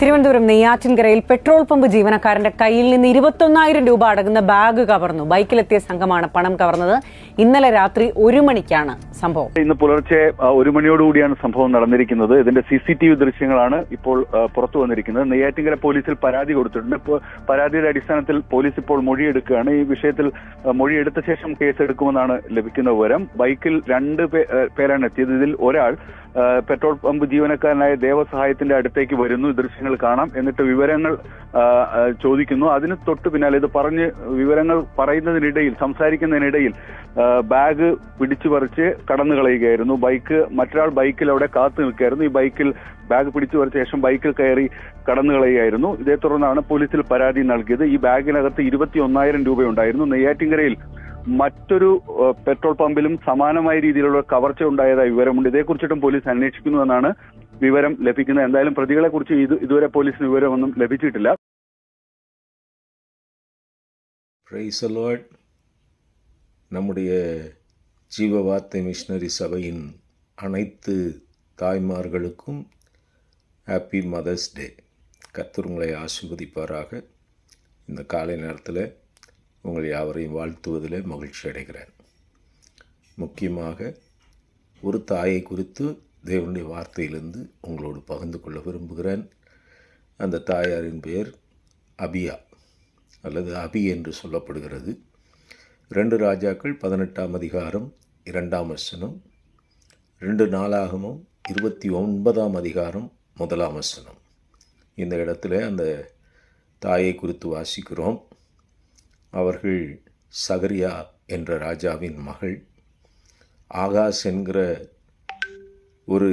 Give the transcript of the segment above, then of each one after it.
Thiruvananthapuram നെയ്യാറ്റിൻകരയിൽ petrol pump ജീവനക്കാരന്റെ കയ്യിൽ നിന്ന് 21,000 രൂപ അടങ്ങുന്ന ബാഗ് കവർന്നു. ബൈക്കിലെത്തിയ സംഘമാണ് പണം കവർന്നത്. ഇന്നലെ രാത്രി 1 മണിക്കാണ് സംഭവം. ഇന്ന് പുലർച്ചെ 1 മണിയോടുകൂടിയാണ് സംഭവം നടന്നിരിക്കുന്നത്. ഇതിന്റെ CCTV ദൃശ്യങ്ങളാണ് ഇപ്പോൾ പുറത്തു വന്നിരിക്കുന്നത്. നെയ്യാറ്റിൻകര പോലീസിൽ പരാതി കൊടുത്തിട്ടുണ്ട്. ഇപ്പോൾ പരാതിയുടെ അടിസ്ഥാനത്തിൽ പോലീസ് ഇപ്പോൾ മൊഴിയെടുക്കുകയാണ്. ഈ വിഷയത്തിൽ മൊഴിയെടുത്ത ശേഷം കേസെടുക്കുമെന്നാണ് ലഭിക്കുന്ന വിവരം. ബൈക്കിൽ 2 പേരാണ് എത്തിയത്. ഇതിൽ ഒരാൾ പെട്രോൾ പമ്പ് ജീവനക്കാരനായ ദേവസഹായത്തിന്റെ അടുത്തേക്ക് വരുന്നു. ദൃശ്യങ്ങൾ കാണാം. എന്നിട്ട് വിവരങ്ങൾ ചോദിക്കുന്നു. അതിന് തൊട്ട് പിന്നാലെ ഇത് പറഞ്ഞ് വിവരങ്ങൾ പറയുന്നതിനിടയിൽ സംസാരിക്കുന്നതിനിടയിൽ ബാഗ് പിടിച്ചു പറിച്ച് കടന്നു കളയുകയായിരുന്നു. മറ്റൊരാൾ ബൈക്കിൽ അവിടെ കാത്തു നിൽക്കുകയായിരുന്നു. ഈ ബൈക്കിൽ ബാഗ് പിടിച്ചു പറിച്ച ശേഷം ബൈക്കിൽ കയറി കടന്നു കളയുകയായിരുന്നു. ഇതേ തുടർന്നാണ് പോലീസിൽ പരാതി നൽകിയത്. ഈ ബാഗിനകത്ത് 21,000 രൂപയുണ്ടായിരുന്നു. നെയ്യാറ്റിൻകരയിൽ മറ്റൊരു പെട്രോൾ പമ്പിലും സമാനമായ രീതിയിലുള്ള കവർച്ച ഉണ്ടായതായി വിവരമുണ്ട്. ഇതേക്കുറിച്ചിട്ടും പോലീസ് അന്വേഷിക്കുന്നുവെന്നാണ് വിവരം ലഭിക്കുന്നത്. എന്തായാലും പ്രതികളെ കുറിച്ച് ഇതുവരെ പോലീസിന് വിവരമൊന്നും ലഭിച്ചിട്ടില്ല. Praise the Lord. நம்முடைய ஜீவவார்த்தை மிஷனரி சபையின் அனைத்து தாய்மார்களுக்கும் ஹாப்பி மதர்ஸ் டே. கர்த்தர் உங்களை ஆசீர்வதிப்பாராக. இந்த காலை நேரத்தில் உங்கள் யாவரையும் வாழ்த்துவதில் மகிழ்ச்சி அடைகிறேன். முக்கியமாக ஒரு தாயை குறித்து தேவனுடைய வார்த்தையிலிருந்து உங்களோடு பகிர்ந்து கொள்ள விரும்புகிறேன். அந்த தாயாரின் பெயர் அபியா அல்லது அபி என்று சொல்லப்படுகிறது. 2 ராஜாக்கள் 18ஆம் அதிகாரம் 2ஆம் வசனம், 2 நாளாகமம் 29ஆம் அதிகாரம் 1ஆம் வசனம். இந்த இடத்துல அந்த தாயை குறித்து வாசிக்கிறோம். அவர்கள் சகரியா என்ற ராஜாவின் மகள், ஆகாஸ் என்கிற ஒரு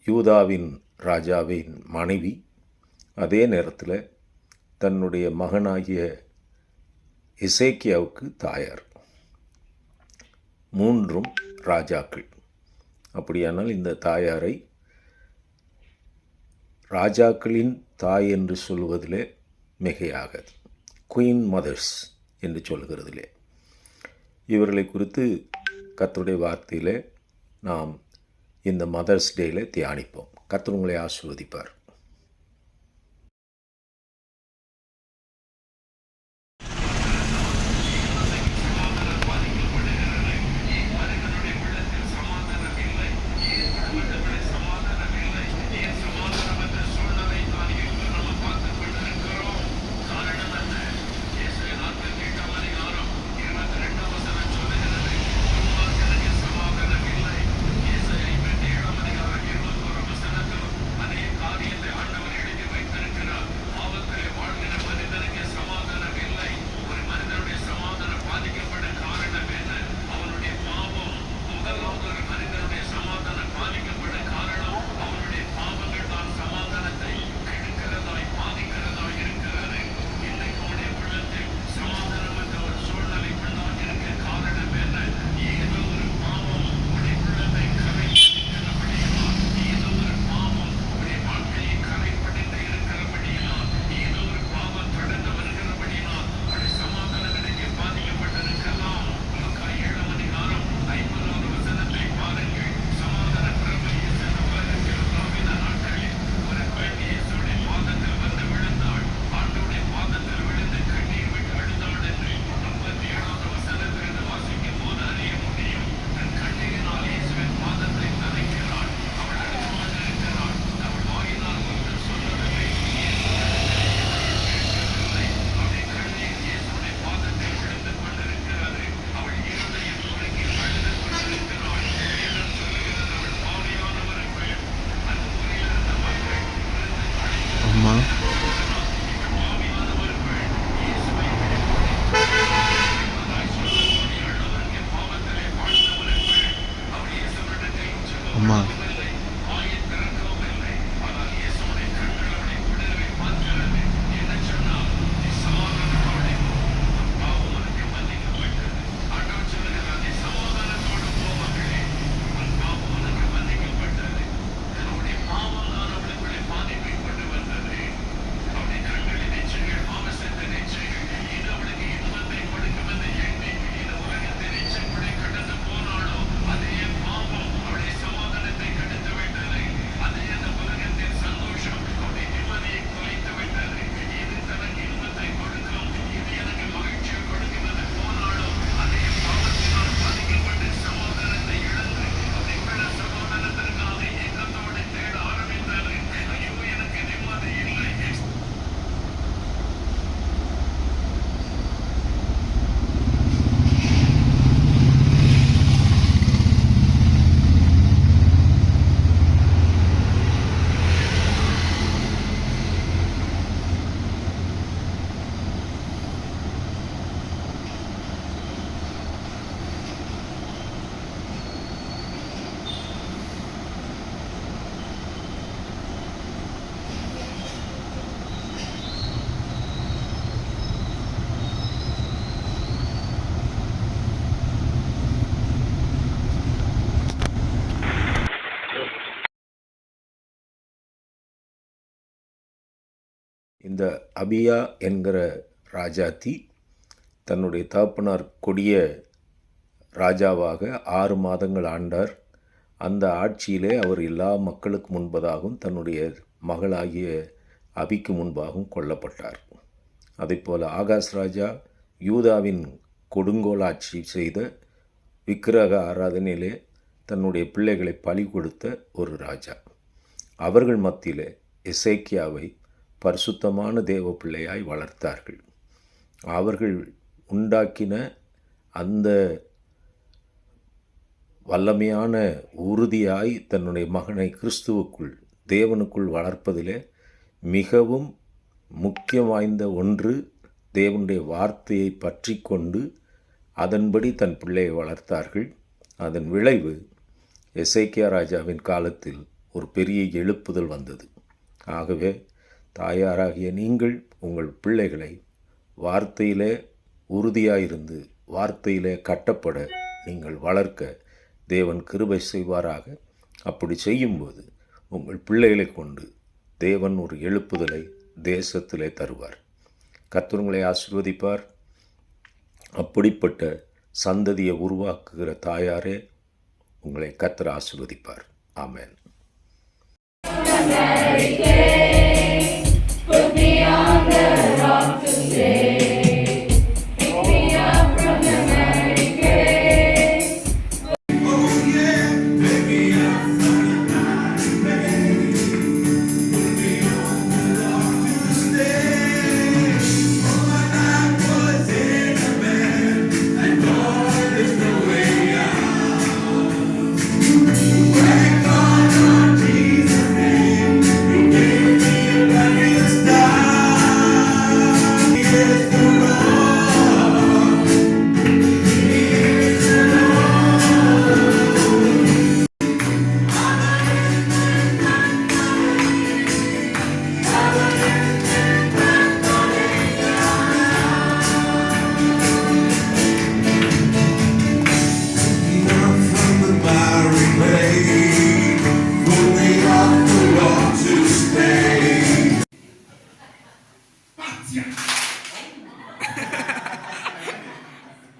யூதாவின் ராஜாவின் மனைவி. அதே நேரத்தில் தன்னுடைய மகனாகிய எசேக்கியாவுக்கு தாயார். 3 ராஜாக்கள். அப்படியானால் இந்த தாயாரை ராஜாக்களின் தாய் என்று சொல்வதிலே மிகையாகாது. குயின் மதர்ஸ் என்று சொல்கிறதிலே இவர்களை குறித்து கர்த்தருடைய வார்த்தையில் நாம் இந்த மதர்ஸ் டேயில் தியானிப்போம். கர்த்தர் உங்களை ஆசீர்வதிப்பார். இந்த அபியா என்கிற ராஜாத்தி தன்னுடைய தகப்பனார் கொடிய ராஜாவாக 6 மாதங்கள் ஆண்டார். அந்த ஆட்சியிலே அவர் எல்லா மக்களுக்கு முன்பதாகவும் தன்னுடைய மகளாகிய அபிக்கு முன்பாகவும் கொல்லப்பட்டார். அதேபோல் ஆகாஸ் ராஜா யூதாவின் கொடுங்கோல் ஆட்சி செய்த விக்கிரக ஆராதனையிலே தன்னுடைய பிள்ளைகளை பலி கொடுத்த ஒரு ராஜா. அவர்கள் மத்தியிலே எசேக்கியாவை பரிசுத்தமான தேவ பிள்ளையாய் வளர்த்தார்கள். அவர்கள் உண்டாக்கின அந்த வல்லமையான உறுதியாய் தன்னுடைய மகனை கிறிஸ்துவுக்குள் தேவனுக்குள் வளர்ப்பதிலே மிகவும் முக்கியம் வாய்ந்த ஒன்று, தேவனுடைய வார்த்தையை பற்றி கொண்டு அதன்படி தன் பிள்ளையை வளர்த்தார்கள். அதன் விளைவு எசேக்கியா ராஜாவின் காலத்தில் ஒரு பெரிய எழுப்புதல் வந்தது. ஆகவே தாயாராகிய நீங்கள் உங்கள் பிள்ளைகளை வார்த்தையிலே உறுதியாயிருந்து வார்த்தையிலே கட்டப்பட நீங்கள் வளர்க்க தேவன் கிருபை செய்வாராக. அப்படி செய்யும்போது உங்கள் பிள்ளைகளை கொண்டு தேவன் ஒரு எழுப்புதலை தேசத்திலே தருவார். கர்த்தர் உங்களை ஆசீர்வதிப்பார். அப்படிப்பட்ட சந்ததியை உருவாக்குகிற தாயாரே உங்களை கர்த்தர் ஆசீர்வதிப்பார். ஆமென்.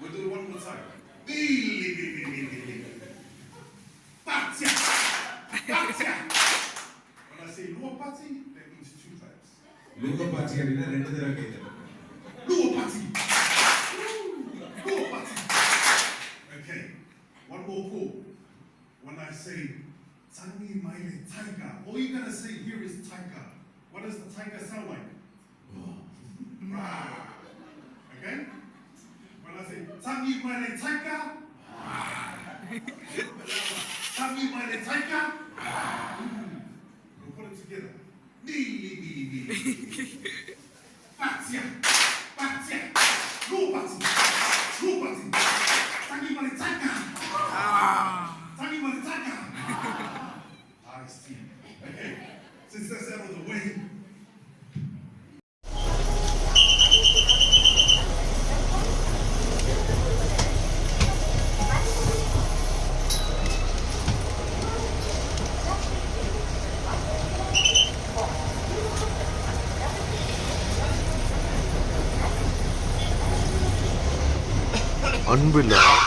We'll do it one more time. Batia. Batia. When I say lower party, that means 2 times. Lower party and then another again. Lower party. Lower party. Okay. One more call. When I say Tangi Maile Tiger, all you gotta say here is tiger. What does the tiger sound like? Rah. Okay? When I say Tangi Maile Tiger, Tangi Maile Tiger, we'll put it together. Neely. Batia. Batia. Low party. Low party. Tangi Maile Tiger. Tangi Maile Tiger. I see. Okay. Since that's out of the way, அன்பில்லார்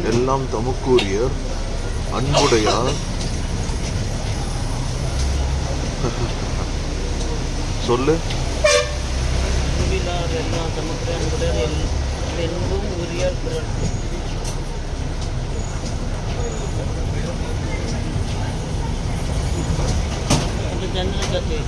எல்லாம் தமக்குரியர் அன்புடையார் சொல்லு அன்பில்லார் எல்லாம் தமக்கு அன்புடையார் என்பும் உரியார் பிறர். ஜன்னல் கத்தி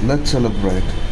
Let's celebrate.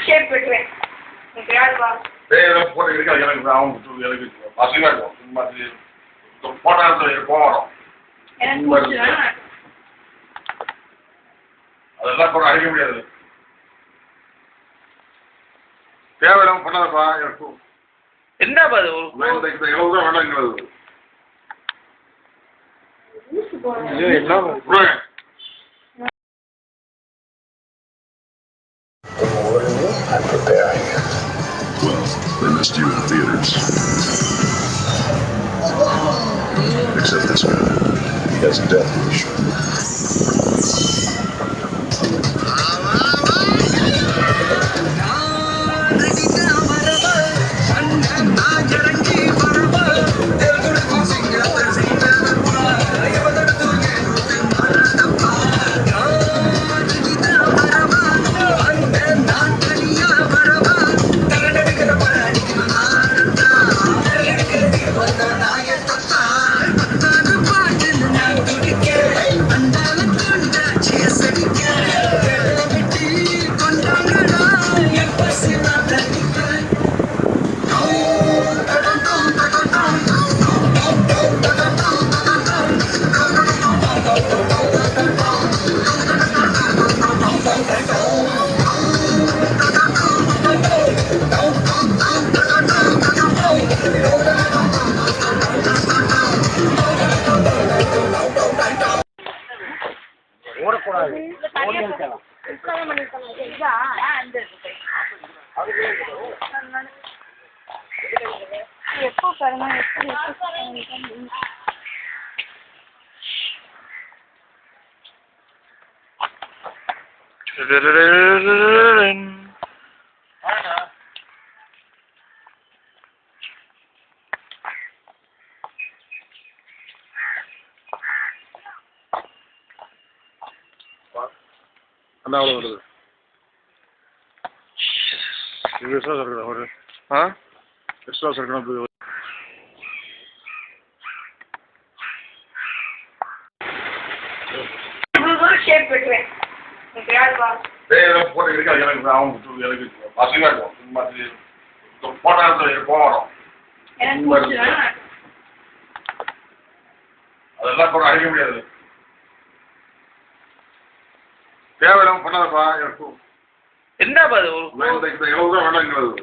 Shape விட்டுறேன் யாருப்பா photo இருக்காது எனக்கு எனக்கு அசிங்கமா இருக்கும் போட்டோ எடுத்து போகிறோம் எனக்கு பிடிச்சா அதெல்லாம் கூட அழிக்க முடியாது தேவையில்லாம பண்ணாதப்பா எனக்கு என்னப்பா அது எவ்வளவு தான் வேண்டாங்கிறது I'm preparing. Well, they missed you in theaters. Except this guy. He has a death wish. எப்போ பாருங்க அந்த அவ்வளோ வருது இது எக்ஸ்ட்ரா இருக்கணும் ஒரு எக்ஸ்ட்ரா இருக்கணும் ஷேப் விட்டுறேன் யாருப்பா போட்டோ இருக்காது எனக்கு அசிங்கமா இருக்கும் போட்டோ எடுத்து போகிறோம் எனக்கு பிடிச்சா அதெல்லாம் கூட அழிக்க முடியாது தேவையில்லாம பண்ணாதப்பா எனக்கு என்னப்பா அது எவ்வளவு தான் வேண்டாங்கிறது